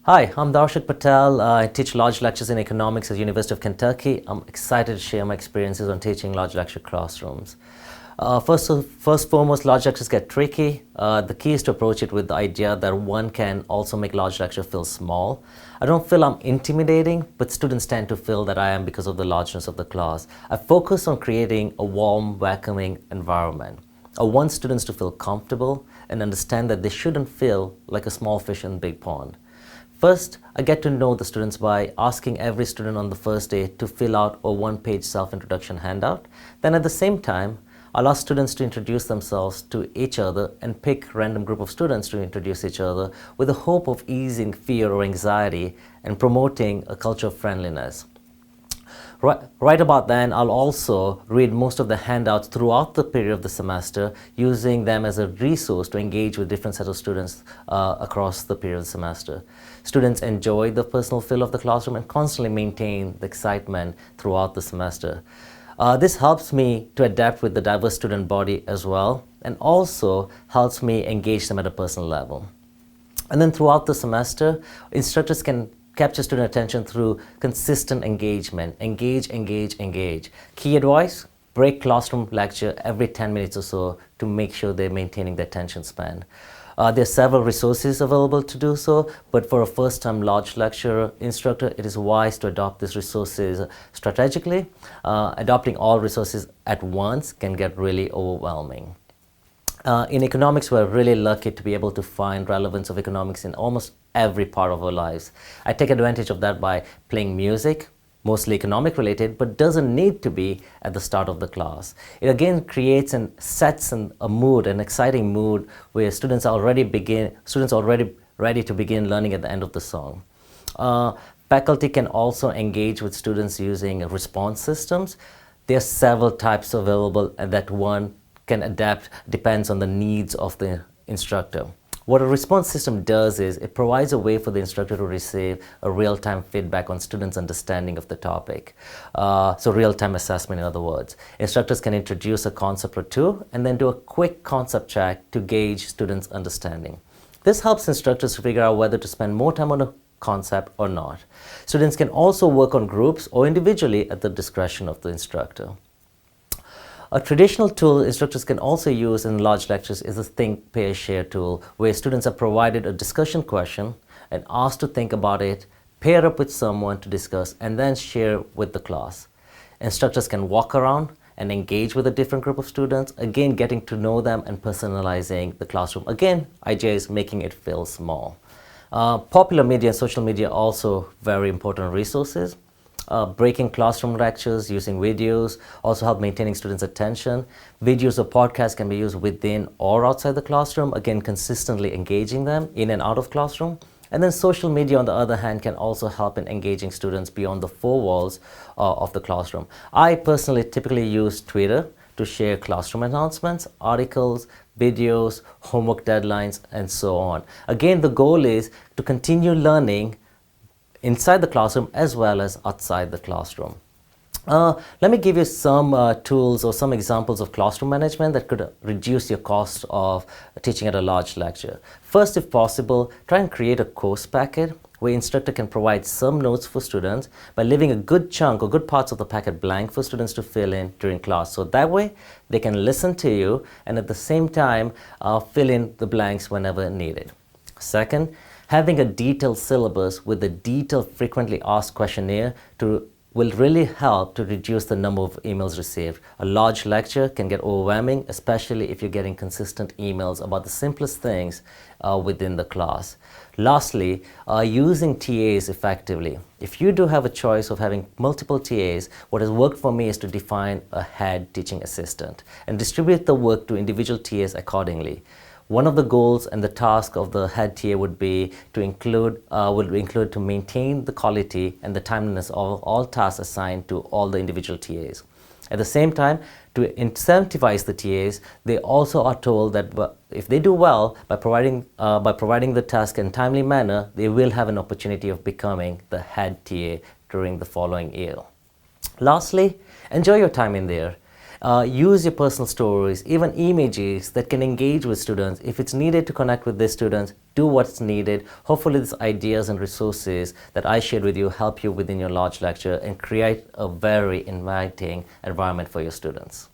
Hi, I'm Darshak Patel. I teach large lectures in economics at the University of Kentucky. I'm excited to share my experiences on teaching large lecture classrooms. First foremost, large lectures get tricky. The key is to approach it with the idea that one can also make large lecture feel small. I don't feel I'm intimidating, but students tend to feel that I am because of the largeness of the class. I focus on creating a warm, welcoming environment. I want students to feel comfortable and understand that they shouldn't feel like a small fish in a big pond. First, I get to know the students by asking every student on the first day to fill out a one-page self-introduction handout. Then at the same time, I'll ask students to introduce themselves to each other and pick a random group of students to introduce each other with the hope of easing fear or anxiety and promoting a culture of friendliness. Right about then, I'll also read most of the handouts throughout the period of the semester, using them as a resource to engage with different sets of students across the period of the semester. Students enjoy the personal feel of the classroom and constantly maintain the excitement throughout the semester. This helps me to adapt with the diverse student body as well, and also helps me engage them at a personal level. And then throughout the semester, instructors can capture student attention through consistent engagement. Engage. Key advice: break classroom lecture every 10 minutes or so to make sure they're maintaining their attention span. There are several resources available to do so, but for a first-time large lecture instructor, it is wise to adopt these resources strategically. Adopting all resources at once can get really overwhelming. In economics, we're really lucky to be able to find relevance of economics in almost every part of our lives. I take advantage of that by playing music, mostly economic related, but doesn't need to be at the start of the class. It again creates and sets a mood, an exciting mood, where students are already ready to begin learning at the end of the song. Faculty can also engage with students using response systems. There are several types available and that one can adapt, depends on the needs of the instructor. What a response system does is it provides a way for the instructor to receive a real-time feedback on students' understanding of the topic. So real-time assessment, in other words. Instructors can introduce a concept or two and then do a quick concept check to gauge students' understanding. This helps instructors figure out whether to spend more time on a concept or not. Students can also work on groups or individually at the discretion of the instructor. A traditional tool instructors can also use in large lectures is the Think, Pair, Share tool, where students are provided a discussion question and asked to think about it, pair up with someone to discuss, and then share with the class. Instructors can walk around and engage with a different group of students, again getting to know them and personalizing the classroom. Again, idea is making it feel small. Popular media and social media are also very important resources. Breaking classroom lectures using videos also help maintaining students' attention. Videos or podcasts can be used within or outside the classroom, again consistently engaging them in and out of classroom. And then social media, on the other hand, can also help in engaging students beyond the four walls of the classroom. I personally typically use Twitter to share classroom announcements, articles, videos, homework deadlines, and so on. Again, the goal is to continue learning inside the classroom as well as outside the classroom. Let me give you some tools or some examples of classroom management that could reduce your cost of teaching at a large lecture. First, if possible, try and create a course packet where instructor can provide some notes for students by leaving a good chunk or good parts of the packet blank for students to fill in during class. So that way they can listen to you and at the same time fill in the blanks whenever needed. Second, having a detailed syllabus with a detailed frequently asked questionnaire will really help to reduce the number of emails received. A large lecture can get overwhelming, especially if you're getting consistent emails about the simplest things within the class. Lastly, using TAs effectively. If you do have a choice of having multiple TAs, what has worked for me is to define a head teaching assistant and distribute the work to individual TAs accordingly. One of the goals and the task of the head TA would include to maintain the quality and the timeliness of all tasks assigned to all the individual TAs. At the same time, to incentivize the TAs, they also are told that if they do well by providing the task in a timely manner, they will have an opportunity of becoming the head TA during the following year. Lastly, enjoy your time in there. Use your personal stories, even images that can engage with students. If it's needed to connect with the students, do what's needed. Hopefully these ideas and resources that I shared with you help you within your large lecture and create a very inviting environment for your students.